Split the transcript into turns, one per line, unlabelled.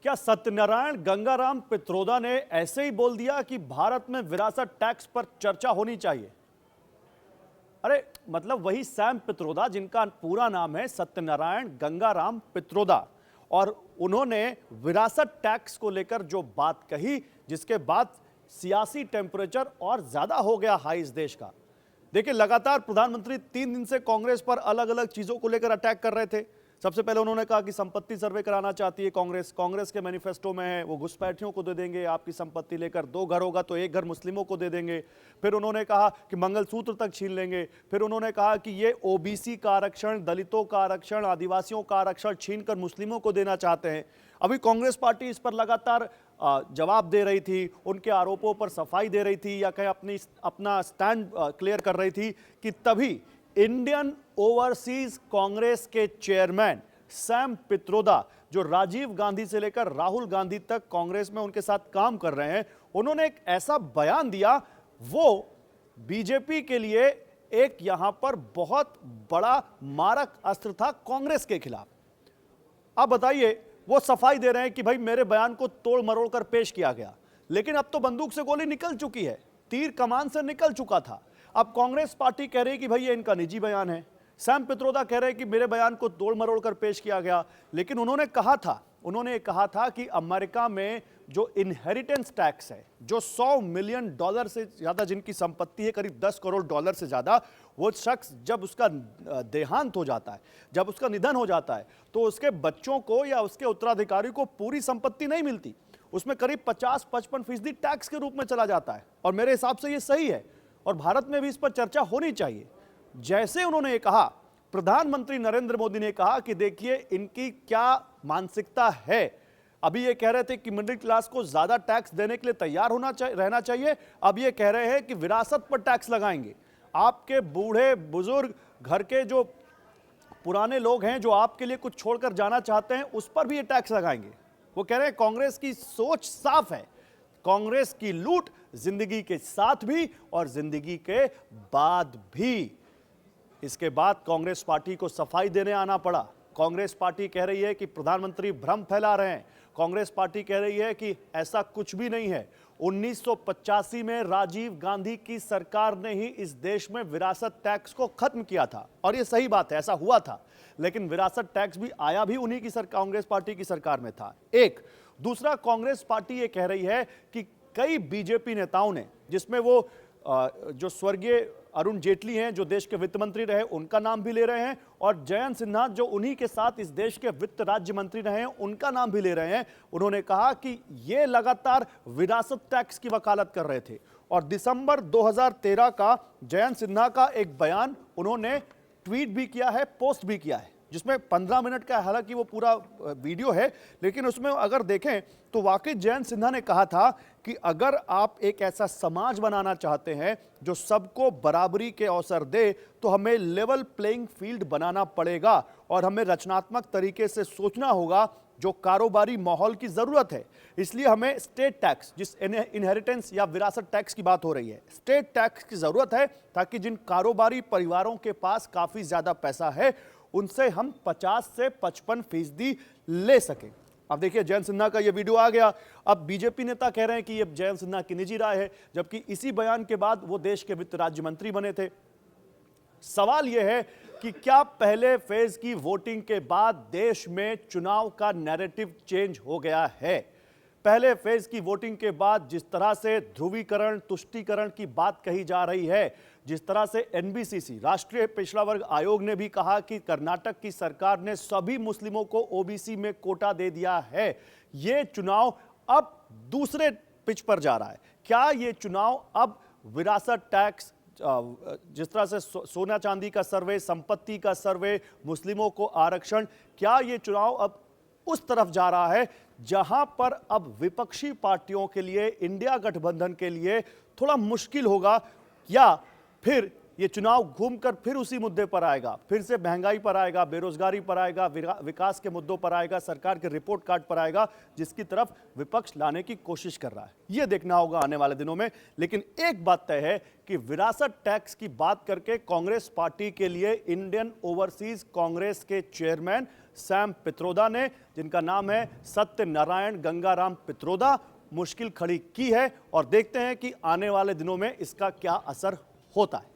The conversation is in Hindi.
क्या सत्यनारायण गंगाराम पित्रोदा ने ऐसे ही बोल दिया कि भारत में विरासत टैक्स पर चर्चा होनी चाहिए? अरे मतलब वही सैम पित्रोदा जिनका पूरा नाम है सत्यनारायण गंगाराम पित्रोदा, और उन्होंने विरासत टैक्स को लेकर जो बात कही, जिसके बाद सियासी टेम्परेचर और ज्यादा हो गया हाई इस देश का। देखिए, लगातार प्रधानमंत्री 3 दिन से कांग्रेस पर अलग अलग चीजों को लेकर अटैक कर रहे थे। सबसे पहले उन्होंने कहा कि संपत्ति सर्वे कराना चाहती है कांग्रेस के मैनिफेस्टो में है वो घुसपैठियों को दे देंगे, आपकी संपत्ति लेकर 2 घर होगा तो 1 घर मुस्लिमों को दे देंगे। फिर उन्होंने कहा कि मंगलसूत्र तक छीन लेंगे। फिर उन्होंने कहा कि ये ओबीसी का आरक्षण, दलितों का आरक्षण, आदिवासियों का आरक्षण छीनकर मुस्लिमों को देना चाहते हैं। अभी कांग्रेस पार्टी इस पर लगातार जवाब दे रही थी, उनके आरोपों पर सफाई दे रही थी, या कहीं अपना स्टैंड क्लियर कर रही थी कि तभी इंडियन ओवरसीज कांग्रेस के चेयरमैन सैम पित्रोदा, जो राजीव गांधी से लेकर राहुल गांधी तक कांग्रेस में उनके साथ काम कर रहे हैं, उन्होंने एक ऐसा बयान दिया, वो बीजेपी के लिए एक यहां पर बहुत बड़ा मारक अस्त्र था कांग्रेस के खिलाफ। अब बताइए, वो सफाई दे रहे हैं कि भाई मेरे बयान को तोड़ मरोड़ कर पेश किया गया, लेकिन अब तो बंदूक से गोली निकल चुकी है, तीर कमान से निकल चुका था। अब कांग्रेस पार्टी कह रही है कि भाई ये इनका निजी बयान है। सैम पित्रोदा कह रहे हैं कि मेरे बयान को तोड़ मरोड़ कर पेश किया गया, लेकिन उन्होंने कहा था कि अमेरिका में जो इनहेरिटेंस टैक्स है, जो $100 मिलियन से ज्यादा जिनकी संपत्ति है, करीब $10 करोड़ से ज्यादा, वो शख्स जब उसका देहांत हो जाता है, जब उसका निधन हो जाता है, तो उसके बच्चों को या उसके उत्तराधिकारी को पूरी संपत्ति नहीं मिलती, उसमें करीब 50-55% टैक्स के रूप में चला जाता है। और मेरे हिसाब से ये सही है और भारत में भी इस पर चर्चा होनी चाहिए। जैसे उन्होंने ये कहा, प्रधानमंत्री नरेंद्र मोदी ने कहा कि देखिए इनकी क्या मानसिकता है। अभी ये कह रहे थे कि मिडिल क्लास को ज्यादा टैक्स देने के लिए तैयार रहना चाहिए, अब ये कह रहे हैं कि विरासत पर टैक्स लगाएंगे। आपके बूढ़े बुजुर्ग, घर के जो पुराने लोग हैं जो आपके लिए कुछ छोड़कर जाना चाहते हैं, उस पर भी ये टैक्स लगाएंगे। वो कह रहे हैं कांग्रेस की सोच साफ है, कांग्रेस की लूट जिंदगी के साथ भी और जिंदगी के बाद भी। इसके बाद कांग्रेस पार्टी को सफाई देने आना पड़ा। कांग्रेस पार्टी कह रही है कि प्रधानमंत्री भ्रम फैला रहे हैं। कांग्रेस पार्टी कह रही है कि ऐसा कुछ भी नहीं है। 1985 में राजीव गांधी की सरकार ने ही इस देश में विरासत टैक्स को खत्म किया था, और यह सही बात है, ऐसा हुआ था। लेकिन विरासत टैक्स भी आया भी उन्हीं की कांग्रेस पार्टी की सरकार में था। एक दूसरा, कांग्रेस पार्टी ये कह रही है कि कई बीजेपी नेताओं ने, जिसमें वो जो स्वर्गीय अरुण जेटली हैं, जो देश के वित्त मंत्री रहे, उनका नाम भी ले रहे हैं, और जयंत सिन्हा, जो उन्हीं के साथ इस देश के वित्त राज्य मंत्री रहे हैं, उनका नाम भी ले रहे हैं। उन्होंने कहा कि ये लगातार विरासत टैक्स की वकालत कर रहे थे। और दिसंबर 2013 का जयंत सिन्हा का एक बयान उन्होंने ट्वीट भी किया है, पोस्ट भी किया है, जिसमें 15 मिनट का, हालांकि वो पूरा वीडियो है, लेकिन उसमें अगर देखें तो वाकई जयंत सिन्हा ने कहा था कि अगर आप एक ऐसा समाज बनाना चाहते हैं जो सबको बराबरी के अवसर दे, तो हमें लेवल प्लेइंग फील्ड बनाना पड़ेगा और हमें रचनात्मक तरीके से सोचना होगा, जो कारोबारी माहौल की जरूरत है। इसलिए हमें स्टेट टैक्स, जिस इनहेरिटेंस या विरासत टैक्स की बात हो रही है, स्टेट टैक्स की जरूरत है, ताकि जिन कारोबारी परिवारों के पास काफी ज्यादा पैसा है, उनसे हम 50 से 55% ले सकें। अब देखिए, जयंत सिन्हा का ये वीडियो आ गया। अब बीजेपी नेता कह रहे हैं कि ये जयंत सिन्हा की निजी राय है, जबकि इसी बयान के बाद वो देश के वित्त राज्य मंत्री बने थे। सवाल यह है कि क्या पहले फेज की वोटिंग के बाद देश में चुनाव का नैरेटिव चेंज हो गया है? पहले फेज की वोटिंग के बाद जिस तरह से ध्रुवीकरण, तुष्टीकरण की बात कही जा रही है, जिस तरह से एनबीसीसी, राष्ट्रीय पिछड़ा वर्ग आयोग ने भी कहा कि कर्नाटक की सरकार ने सभी मुस्लिमों को ओबीसी में कोटा दे दिया है, ये चुनाव अब दूसरे पिच पर जा रहा है। क्या ये चुनाव अब विरासत टैक्स, जिस तरह से सोना चांदी का सर्वे, संपत्ति का सर्वे, मुस्लिमों को आरक्षण, क्या ये चुनाव अब उस तरफ जा रहा है जहां पर अब विपक्षी पार्टियों के लिए, इंडिया गठबंधन के लिए थोड़ा मुश्किल होगा, या फिर ये चुनाव घूमकर फिर उसी मुद्दे पर आएगा, फिर से महंगाई पर आएगा, बेरोजगारी पर आएगा, विकास के मुद्दों पर आएगा, सरकार के रिपोर्ट कार्ड पर आएगा, जिसकी तरफ विपक्ष लाने की कोशिश कर रहा है? यह देखना होगा आने वाले दिनों में। लेकिन एक बात तय है कि विरासत टैक्स की बात करके कांग्रेस पार्टी के लिए इंडियन ओवरसीज कांग्रेस के चेयरमैन सैम पित्रोदा ने, जिनका नाम है सत्यनारायण गंगाराम पित्रोदा, मुश्किल खड़ी की है और देखते हैं कि आने वाले दिनों में इसका क्या असर होता है।